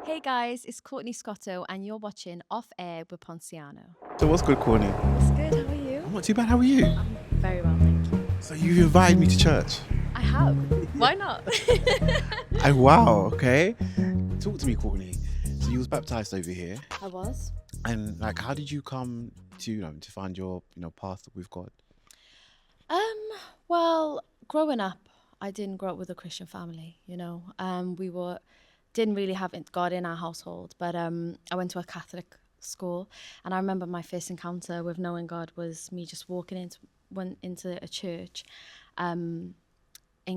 Hey guys, it's Courtney Scotto, and you're watching Off Air with Ponciano. So what's good, Courtney? It's good, how are you? I'm not too bad. How are you? I'm very well, thank you. So you invited me to church. I have. Why not? Wow. Okay. Talk to me, Courtney. So you was baptized over here, I was. and like, how did you come to to find your path with God? Well, growing up, I didn't grow up with a Christian family, We didn't really have God in our household, but I went to a Catholic school, and I remember my first encounter with knowing God was me just walking into a church in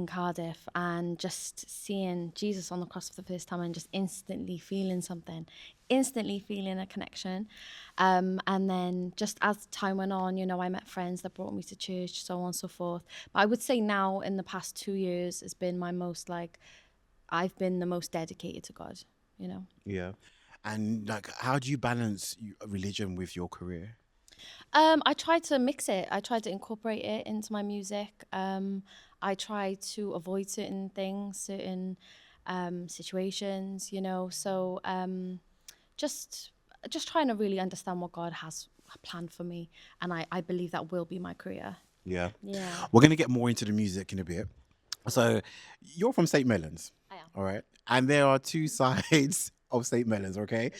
Cardiff and just seeing Jesus on the cross for the first time and just instantly feeling something, instantly feeling a connection. And then just as time went on, I met friends that brought me to church, so on and so forth. But I would say now in the past 2 years has been my most I've been the most dedicated to God. Yeah. And like, how do you balance religion with your career? I try to mix it. I try to incorporate it into my music. I try to avoid certain things, certain situations. So just trying to really understand what God has planned for me, and I believe that will be my career. Yeah. Yeah, We're gonna get more into the music in a bit. So you're from St. Melons, I am. all right? And there are two sides of St. Melons, okay?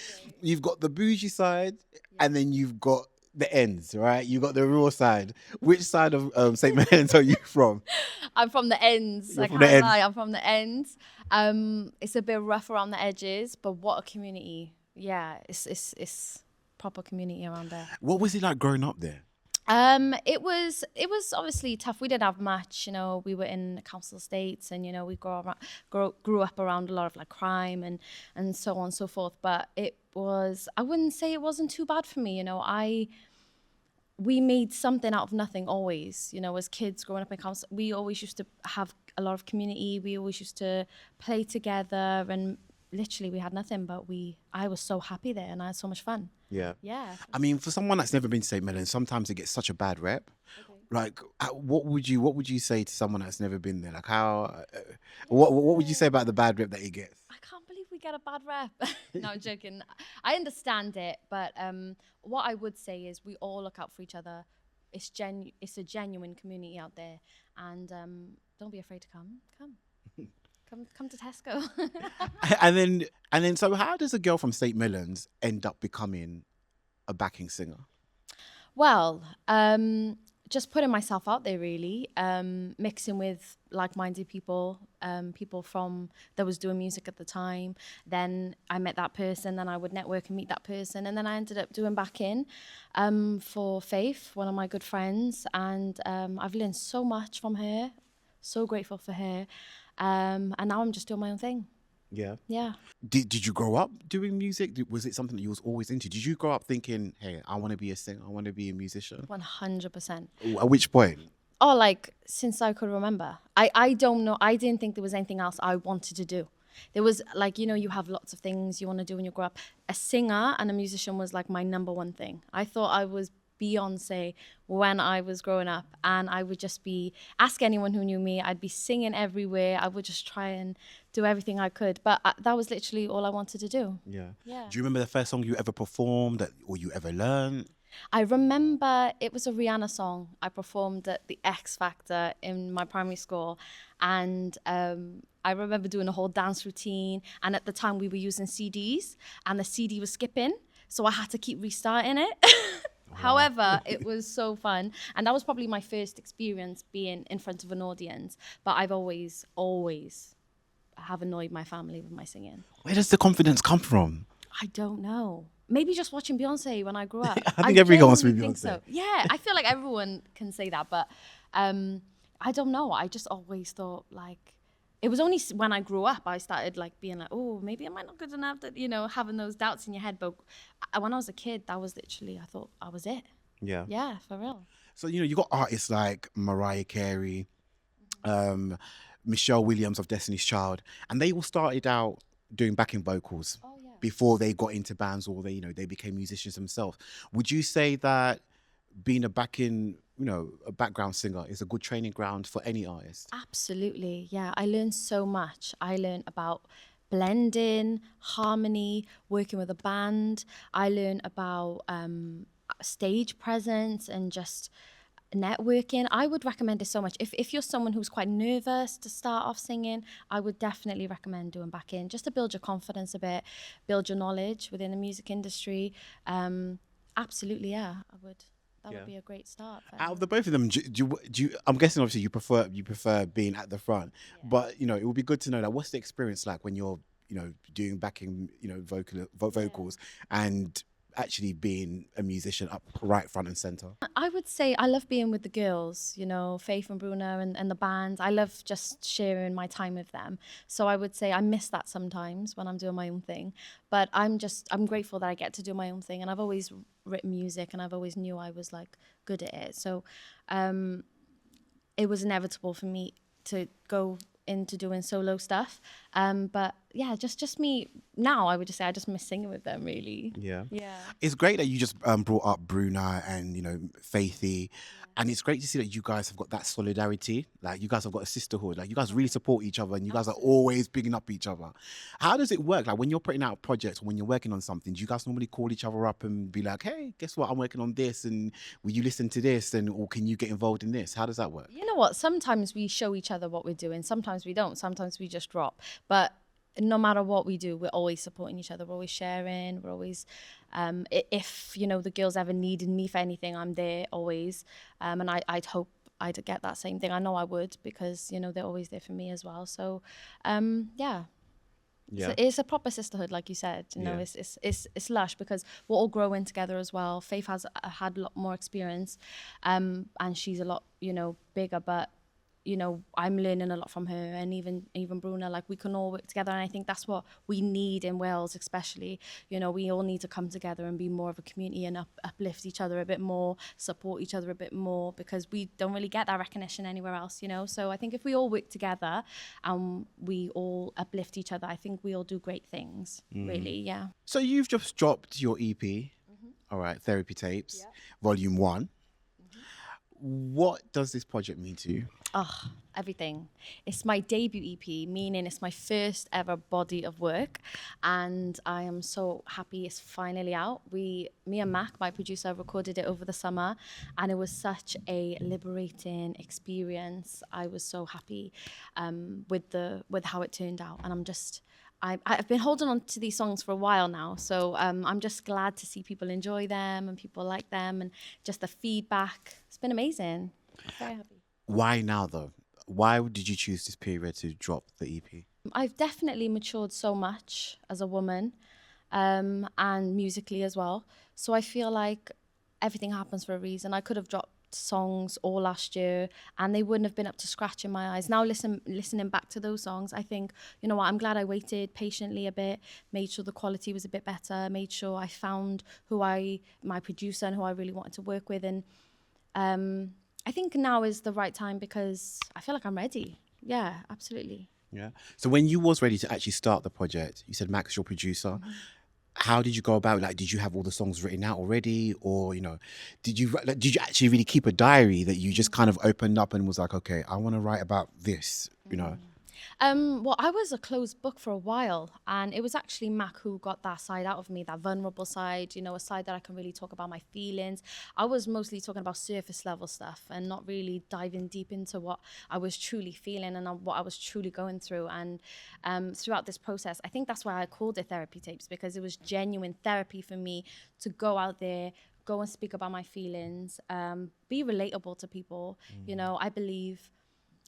You've got the bougie side, and then you've got the ends, right? You got the raw side. Which side of St. Melons are you from? I'm from the ends. You're I from the can't ends. lie. I'm from the ends. It's a bit rough around the edges, but what a community! Yeah, it's proper community around there. What was it like growing up there? It was obviously tough. We didn't have much, we were in council estates, and we grew up around a lot of like crime and so on and so forth. But I wouldn't say it wasn't too bad for me. We made something out of nothing always. As kids growing up in council, we always used to have a lot of community. We always used to play together, and literally we had nothing, but I was so happy there, and I had so much fun. Yeah. Yeah. I mean, for someone that's never been to St. Melons, sometimes it gets such a bad rep. Okay. Like, what would you say to someone that's never been there? Like, how, what would you say about the bad rep that it gets? I can't believe we get a bad rep. No, I'm joking. I understand it, but what I would say is we all look out for each other. It's a genuine community out there, and don't be afraid to come. Come to Tesco. And then, so how does a girl from St. Melons end up becoming a backing singer? Well, just putting myself out there, really, mixing with like-minded people, people that was doing music at the time. Then I met that person, then I would network and meet that person, and then I ended up doing backing for Faith, one of my good friends, and I've learned so much from her. So grateful for her, and now I'm just doing my own thing. Yeah. Yeah. Did you grow up doing music? Was it something that you was always into? Did you grow up thinking, hey, I want to be a singer, I want to be a musician? 100%. At which point? Oh, like since I could remember. I don't know. I didn't think there was anything else I wanted to do. There was you have lots of things you want to do when you grow up. A singer and a musician was like my number one thing. I thought I was Beyonce when I was growing up, and I would just ask anyone who knew me, I'd be singing everywhere. I would just try and do everything I could, but that was literally all I wanted to do. Yeah. Yeah. Do you remember the first song you ever performed or you ever learned? I remember it was a Rihanna song. I performed at the X Factor in my primary school, and I remember doing a whole dance routine, and at the time we were using CDs, and the CD was skipping, so I had to keep restarting it. However, it was so fun, and that was probably my first experience being in front of an audience, but I've always have annoyed my family with my singing. Where does the confidence come from? I don't know. Maybe just watching Beyonce when I grew up. I think everyone wants to be genuinely Beyonce. think so. Yeah, I feel like everyone can say that, but I don't know. I just always thought it was only when I grew up I started being like, oh, maybe am I not good enough? That having those doubts in your head. But when I was a kid, that was literally, I thought I was it. Yeah. Yeah, for real. So you got artists like Mariah Carey, Michelle Williams of Destiny's Child, and they all started out doing backing vocals Oh yeah. before they got into bands or they became musicians themselves. Would you say that being a background singer is a good training ground for any artist? Absolutely, yeah. I learned so much. I learned about blending, harmony, working with a band. I learned about stage presence and just networking. I would recommend it so much. If you're someone who's quite nervous to start off singing, I would definitely recommend doing backing just to build your confidence a bit, build your knowledge within the music industry. Absolutely, yeah, I would. That would be a great start. Out of the both of them, I'm guessing obviously you prefer being at the front, but it would be good to know that what's the experience like when you're doing backing vocals and actually being a musician up right front and center. I would say I love being with the girls, Faith and Bruna and the band. I love just sharing my time with them. So I would say I miss that sometimes when I'm doing my own thing. But I'm grateful that I get to do my own thing. And I've always written music and I've always knew I was like good at it. So it was inevitable for me to go into doing solo stuff. But yeah, just me now, I would just say I just miss singing with them, really. Yeah. Yeah. It's great that you just brought up Bruna and, Faithy. And it's great to see that you guys have got that solidarity. Like, you guys have got a sisterhood. Like, you guys really support each other and you guys are always bigging up each other. How does it work? Like, when you're putting out projects or when you're working on something, do you guys normally call each other up and be like, hey, guess what? I'm working on this and will you listen to this? Or can you get involved in this? How does that work? You know what? Sometimes we show each other what we're doing. Sometimes we don't. Sometimes we just drop. But no matter what we do, we're always supporting each other. We're always sharing. We're always, if the girls ever needed me for anything, I'm there always. And I'd hope I'd get that same thing. I know I would because they're always there for me as well. So, yeah. So it's a proper sisterhood, like you said. It's lush because we're all growing together as well. Faith has had a lot more experience, and she's a lot bigger, but I'm learning a lot from her, and even Bruna. Like, we can all work together, and I think that's what we need in Wales, especially. We all need to come together and be more of a community and uplift each other a bit more, support each other a bit more, because we don't really get that recognition anywhere else. So I think if we all work together and we all uplift each other, I think we all do great things. Really, yeah. So you've just dropped your EP, all right, Therapy Tapes, Volume 1. What does this project mean to you? Oh, everything. It's my debut EP, meaning it's my first ever body of work. And I am so happy it's finally out. Me and Mac, my producer, recorded it over the summer. And it was such a liberating experience. I was so happy with how it turned out. And I've been holding on to these songs for a while now, so I'm just glad to see people enjoy them and people like them and just the feedback. It's been amazing. I'm very happy. Why now, though? Why did you choose this period to drop the EP? I've definitely matured so much as a woman, and musically as well. So I feel like everything happens for a reason. I could have dropped songs all last year and they wouldn't have been up to scratch in my eyes. Now listening back to those songs, I think, you know what, I'm glad I waited patiently a bit, made sure the quality was a bit better, made sure I found my producer and who I really wanted to work with. And I think now is the right time because I feel like I'm ready. Yeah, absolutely. Yeah. So when you was ready to actually start the project, you said Max, your producer. Mm-hmm. How did you go about it? Like, did you have all the songs written out already? Or, did you actually really keep a diary that you just kind of opened up and was like, okay, I want to write about this, Well, I was a closed book for a while, and it was actually Mac who got that side out of me, that vulnerable side, a side that I can really talk about my feelings. I was mostly talking about surface level stuff and not really diving deep into what I was truly feeling and what I was truly going through. And throughout this process, I think that's why I called it Therapy Tapes, because it was genuine therapy for me to go out there, go and speak about my feelings, be relatable to people. I believe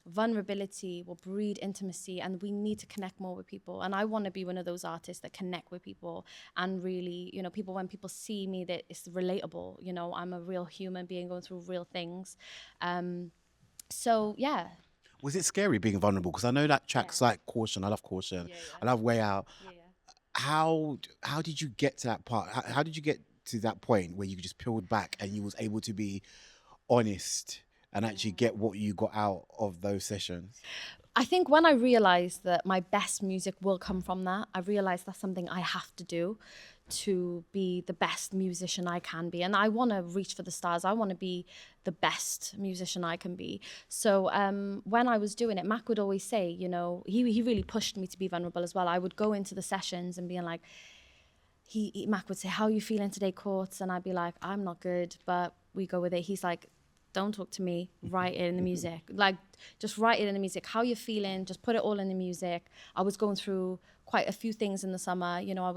vulnerability will breed intimacy, and we need to connect more with people. And I want to be one of those artists that connect with people and really, people, when people see me, that it's relatable. I'm a real human being going through real things. So yeah. Was it scary being vulnerable? Because I know that tracks like Caution. I love Caution. Yeah. I love Way Out. Yeah. How did you get to that part? How did you get to that point where you just peeled back and you was able to be honest and actually get what you got out of those sessions? I think when I realized that my best music will come from that, I realized that's something I have to do to be the best musician I can be. And I want to reach for the stars. I want to be the best musician I can be. So when I was doing it, Mac would always say, you know, he really pushed me to be vulnerable as well. I would go into the sessions and being like, Mac would say, how are you feeling today, Courts? And I'd be like, I'm not good, but we go with it. He's like, don't talk to me, write it in the music. Like, just write it in the music. How you're feeling, just put it all in the music. I was going through quite a few things in the summer. You know, I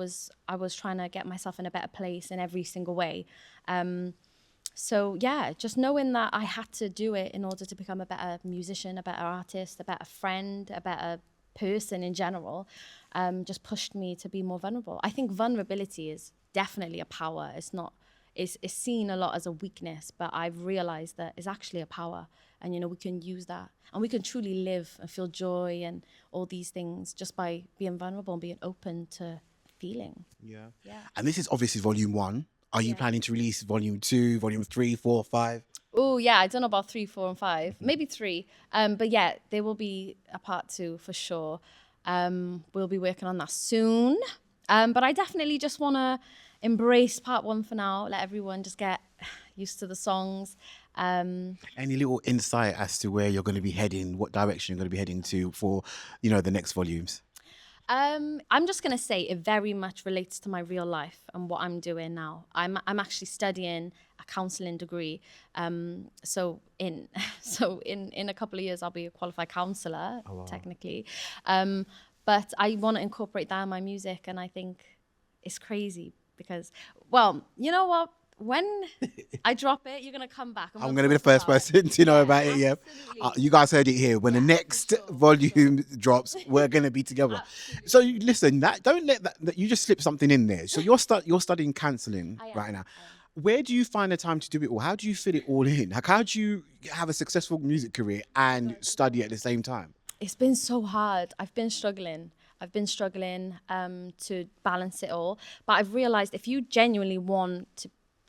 was trying to get myself in a better place in every single way. So yeah, just knowing that I had to do it in order to become a better musician, a better artist, a better friend, a better person in general, just pushed me to be more vulnerable. I think vulnerability is definitely a power. It's seen a lot as a weakness, but I've realized that it's actually a power. And, you know, we can use that. And we can truly live and feel joy and all these things just by being vulnerable and being open to feeling. Yeah. Yeah. And this is obviously volume 1. Are you Yeah. planning to release volume 2, volume 3, 4, 5? Oh, yeah, I don't know about 3, 4, and 5. Maybe 3. But yeah, there will be a part 2 for sure. We'll be working on that soon. But I definitely just want to embrace part 1 for now. Let everyone just get used to the songs. Any little insight as to where you're going to be heading, what direction you're going to be heading to for, you know, the next volumes? I'm just gonna say it very much relates to my real life and what I'm doing now. I'm actually studying a counselling degree. So in a couple of years I'll be a qualified counsellor, technically. But I want to incorporate that in my music, and I think it's crazy because, well, you know what? When I drop it, you're gonna come back. I'm going to be the first person to know about it. Yeah, you guys heard it here. When the next volume drops, we're going to be together. Absolutely. So you listen, don't let that. You just slip something in there. So you're studying counselling right now. Where do you find the time to do it all? How do you fit it all in? Like, how do you have a successful music career and study at the same time? It's been so hard. I've been struggling to balance it all. But I've realized if you genuinely want to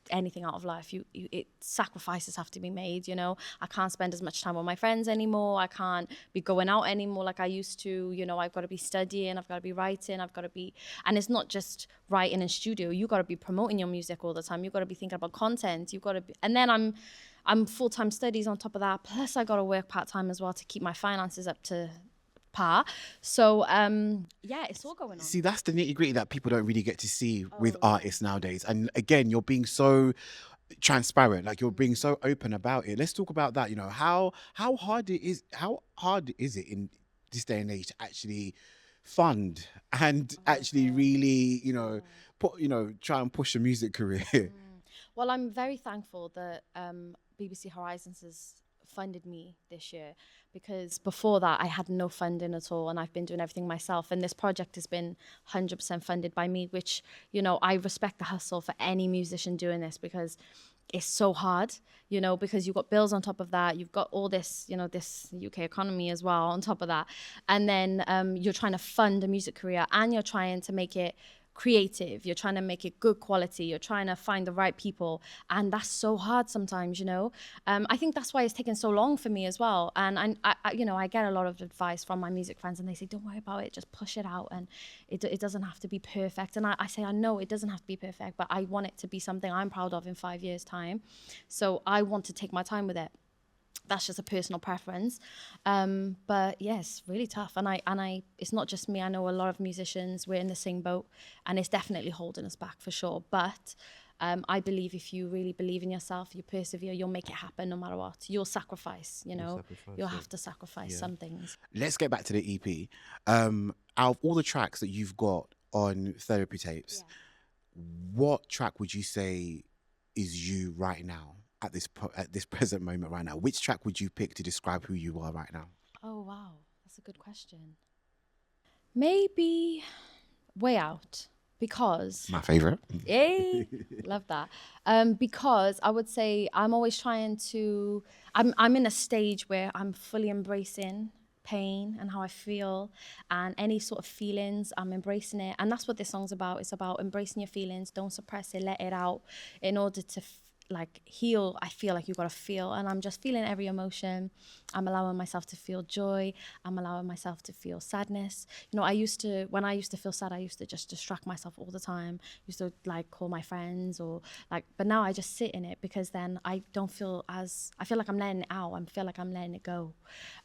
anything out of life, sacrifices have to be made. You know, I can't spend as much time with my friends anymore. I can't be going out anymore like I used to. You know, I've got to be studying, I've got to be writing, and it's not just writing in studio. You got to be promoting your music all the time. You got to be thinking about content. You got to be, and then I'm full-time studies on top of that. Plus I got to work part-time as well to keep my finances up to par. So yeah, it's all going on. See, that's the nitty-gritty that people don't really get to see with artists nowadays. And again, you're being so transparent, like you're being so open about it. Let's talk about that. You know, how hard is it in this day and age to actually fund and actually really, you know, try and push a music career? Well, I'm very thankful that BBC Horizons has funded me this year, because before that I had no funding at all, and I've been doing everything myself, and this project has been 100% funded by me, which, you know, I respect the hustle for any musician doing this, because it's so hard, you know, because you've got bills on top of that, you've got all this, you know, this UK economy as well on top of that, and then you're trying to fund a music career, and you're trying to make it creative, you're trying to make it good quality, you're trying to find the right people, and that's so hard sometimes, you know. I think that's why it's taken so long for me as well. And I you know, I get a lot of advice from my music friends, and they say, don't worry about it, just push it out, and it doesn't have to be perfect. And I say, I know it doesn't have to be perfect, but I want it to be something I'm proud of in 5 years' time. So I want to take my time with it. That's just a personal preference. But yes, really tough. And I it's not just me. I know a lot of musicians, we're in the same boat, and it's definitely holding us back for sure. But I believe if you really believe in yourself, you persevere, you'll make it happen no matter what. You'll sacrifice, you know, you'll have to sacrifice some things. Let's get back to the EP. Out of all the tracks that you've got on Therapy Tapes, what track would you say is you right now? At this present moment right now, which track would you pick to describe who you are right now? Oh wow, that's a good question. Maybe Way Out, because my favorite. Yay, love that. Because I would say I'm always trying to. I'm in a stage where I'm fully embracing pain and how I feel, and any sort of feelings, I'm embracing it, and that's what this song's about. It's about embracing your feelings. Don't suppress it. Let it out in order to like heal, I feel like you got to feel, and I'm just feeling every emotion. I'm allowing myself to feel joy. I'm allowing myself to feel sadness. You know, when I used to feel sad, I used to just distract myself all the time. Used to like call my friends or like, but now I just sit in it, because then I don't feel as, I feel like I'm letting it out. I feel like I'm letting it go.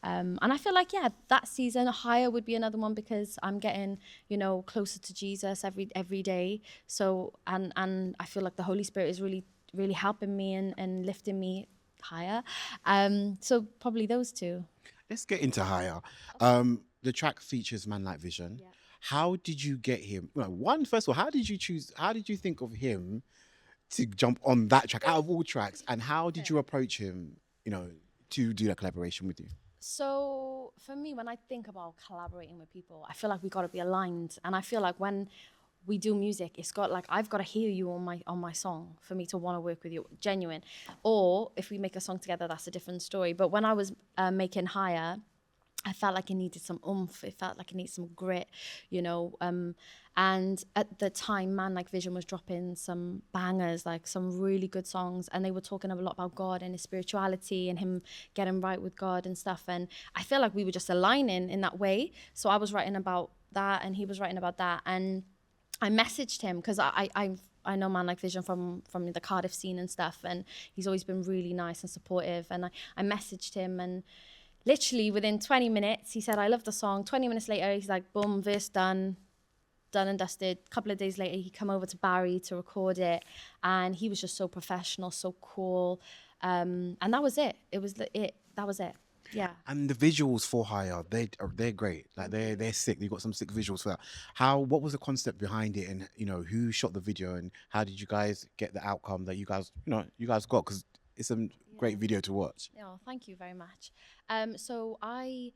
And I feel like, yeah, that season, Higher would be another one, because I'm getting, you know, closer to Jesus every day. So, and I feel like the Holy Spirit is really helping me and lifting me higher. So probably those two. Let's get into Higher. The track features Man Like Vision. Yeah. How did you get him? Well, one, first of all, how did you choose? How did you think of him to jump on that track out of all tracks? And how did you approach him, to do that collaboration with you? So for me, when I think about collaborating with people, I feel like we got to be aligned, and I feel like when we do music, it's got like, I've got to hear you on my song for me to want to work with you, genuine. Or if we make a song together, that's a different story. But when I was making Higher, I felt like it needed some oomph. It felt like it needed some grit, you know. And at the time, Man Like Vision was dropping some bangers, like some really good songs, and they were talking a lot about God and his spirituality and him getting right with God and stuff. And I feel like we were just aligning in that way. So I was writing about that, and he was writing about that, and I messaged him because I know Man Like Vision from the Cardiff scene and stuff, and he's always been really nice and supportive. And I messaged him, and literally within 20 minutes, he said, I love the song. 20 minutes later, he's like, boom, verse done and dusted. A couple of days later, he come over to Barry to record it, and he was just so professional, so cool. And that was it. That was it. Yeah. And the visuals for Higher, they're great. Like they're sick. You've got some sick visuals for that. What was the concept behind it, and who shot the video, and how did you guys get the outcome that you guys got? Because it's a great video to watch. Oh, thank you very much. So I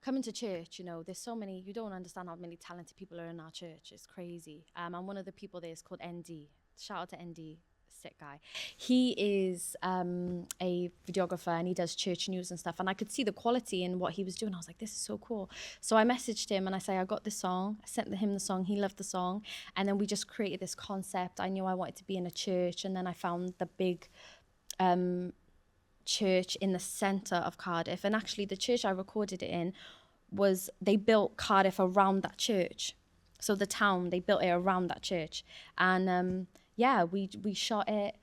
come into church, there's so many, you don't understand how many talented people are in our church. It's crazy. And one of the people there is called ND. Shout out to ND, sick guy. He is a videographer, and he does church news and stuff. And I could see the quality in what he was doing. I was like, this is so cool. So I messaged him and I say, I got this song. I sent him the song. He loved the song. And then we just created this concept. I knew I wanted to be in a church. And then I found the big church in the centre of Cardiff. And actually the church I recorded it in they built Cardiff around that church. So the town, they built it around that church. And we shot it.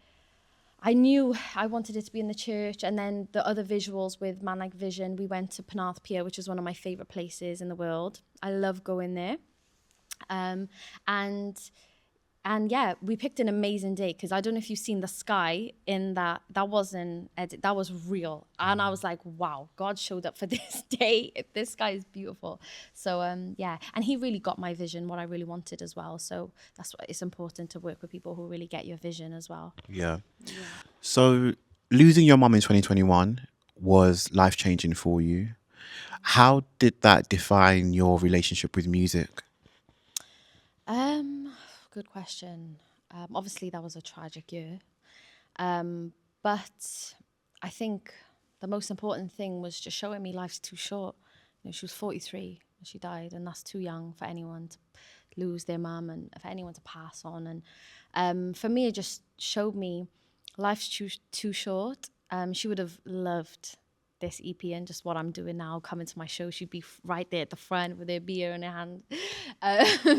I knew I wanted it to be in the church. And then the other visuals with Man Like Vision, we went to Penarth Pier, which is one of my favourite places in the world. I love going there. And yeah, we picked an amazing day, because I don't know if you've seen the sky in that wasn't edit, that was real. And I was like, wow, God showed up for this day. This sky is beautiful. So yeah, and he really got my vision, what I really wanted as well. So that's why it's important to work with people who really get your vision as well. Yeah. So losing your mum in 2021 was life-changing for you. How did that define your relationship with music? Good question. Obviously, that was a tragic year. But I think the most important thing was just showing me life's too short. She was 43 when she died, and that's too young for anyone to lose their mum and for anyone to pass on. And for me, it just showed me life's too short. She would have loved this EP and just what I'm doing now, coming to my show. She'd be right there at the front with her beer in her hand.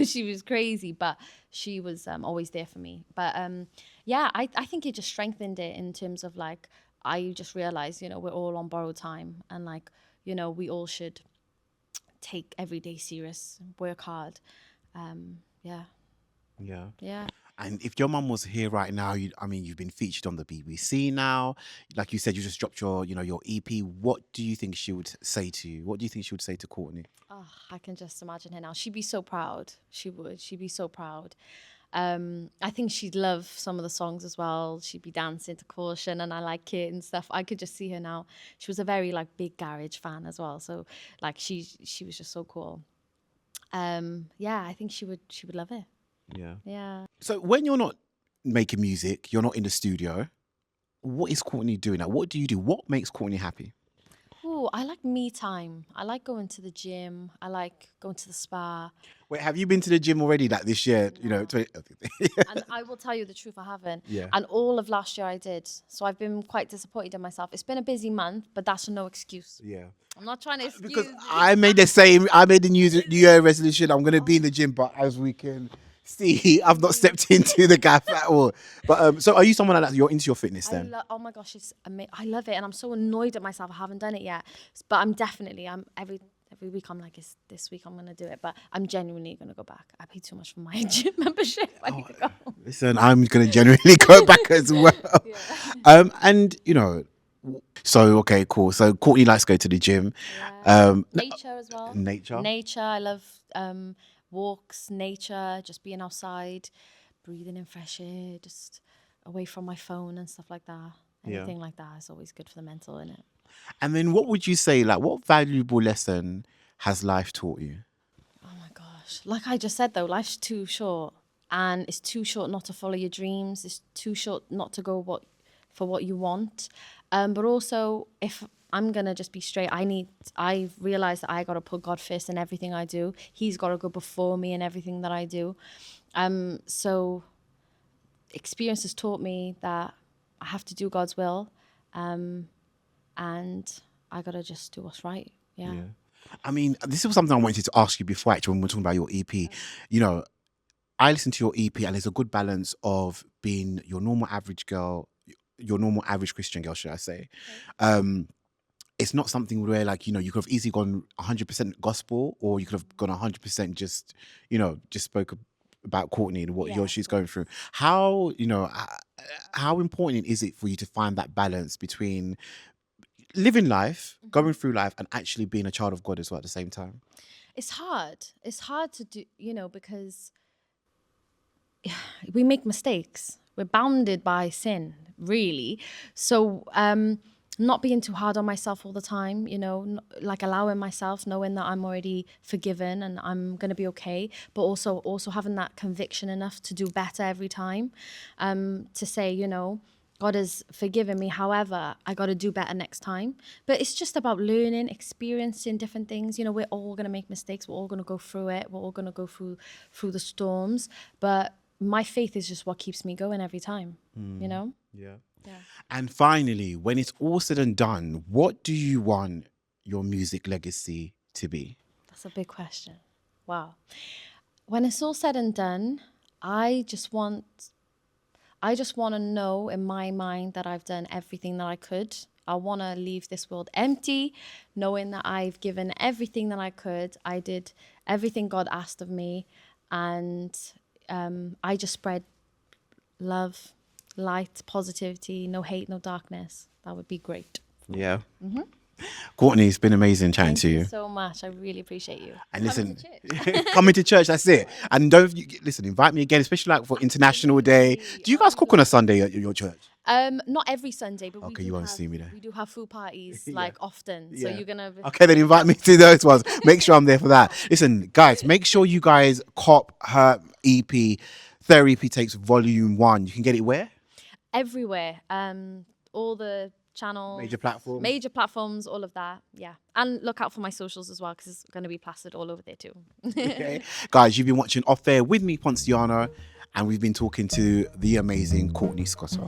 She was crazy, but she was always there for me. But yeah, I think it just strengthened it in terms of like, I just realized, we're all on borrowed time, and like, we all should take every day serious, work hard. Yeah. And if your mum was here right now, you've been featured on the BBC now. Like you said, you just dropped your EP. What do you think she would say to you? What do you think she would say to Courtney? Oh, I can just imagine her now. She'd be so proud. She would. She'd be so proud. I think she'd love some of the songs as well. She'd be dancing to Caution and I Like It and stuff. I could just see her now. She was a very like big garage fan as well. So like she was just so cool. I think she would love it. Yeah. So when you're not making music, you're not in the studio, what is Courtney doing now? What do you do? What makes Courtney happy? I like me time. I like going to the gym. I like going to the spa. Wait, have you been to the gym already? Like this year, you know? 20... And I will tell you the truth, I haven't. Yeah. And all of last year I did. So I've been quite disappointed in myself. It's been a busy month, but that's no excuse. Yeah. I'm not trying to excuse Because it. I made the same. I made the New Year resolution. I'm gonna be in the gym, but as we can see, I've not stepped into the gaff at all. But so, are you someone like that? You're into your fitness then? Oh my gosh, it's I love it, and I'm so annoyed at myself. I haven't done it yet, but I'm every week I'm like, it's this week I'm gonna do it. But I'm genuinely gonna go back. I pay too much for my gym membership. I need to go. Listen, I'm gonna genuinely go back as well. And you know, so okay, cool. So Courtney likes to go to the gym. Nature as well. Nature. Nature. I love walks, nature, just being outside, breathing in fresh air, just away from my phone and stuff like that. Anything like that is always good for the mental, innit? And then what would you say, like, what valuable lesson has life taught you? Oh my gosh. Like I just said though, life's too short, and it's too short not to follow your dreams. It's too short not to go for what you want. But also, if I'm going to just be straight, I've realized that I got to put God first in everything I do. He's got to go before me in everything that I do. So experience has taught me that I have to do God's will. And I got to just do what's right. Yeah. I mean, this was something I wanted to ask you before, actually, when we were talking about your EP. You know, I listened to your EP, and there's a good balance of being your normal average girl, your normal average Christian girl, should I say. It's not something where, like, you know, you could have easily gone 100% gospel, or you could have gone 100% just, you know, just spoke about Courtney and what she's going through. How, you know, how important is it for you to find that balance between living life, going through life, and actually being a child of God as well at the same time? It's hard. It's hard to do, you know, because we make mistakes. We're bounded by sin, really. So not being too hard on myself all the time, you know, like allowing myself, knowing that I'm already forgiven and I'm going to be okay, but also having that conviction enough to do better every time, to say, you know, God has forgiven me. However, I got to do better next time. But it's just about learning, experiencing different things. You know, we're all going to make mistakes. We're all going to go through it. We're all going to go through the storms. But my faith is just what keeps me going every time, you know? Yeah. And finally, when it's all said and done, what do you want your music legacy to be? That's a big question. Wow. When it's all said and done, I just want to know in my mind that I've done everything that I could. I want to leave this world empty, knowing that I've given everything that I could. I did everything God asked of me, and I just spread love, light, positivity, no hate, no darkness. That would be great. Yeah. Courtney, it's been amazing chatting to you. Thank you so much. I really appreciate you. And listen, coming to church, that's it. And listen, invite me again, especially like for International Day. Do you guys cook on a Sunday at your church? Not every Sunday, but okay, you won't see me there. We do have food parties like often. So you're gonna okay, then invite me to those ones. Make sure I'm there for that. Listen, guys, make sure you guys cop her EP. Their EP takes Volume 1. You can get it where? Everywhere. All the channels, major platforms, all of that. Yeah, and look out for my socials as well, because it's going to be plastered all over there too. Okay. Guys, you've been watching Off Air with me, Ponciano, and we've been talking to the amazing Courtney Scotto.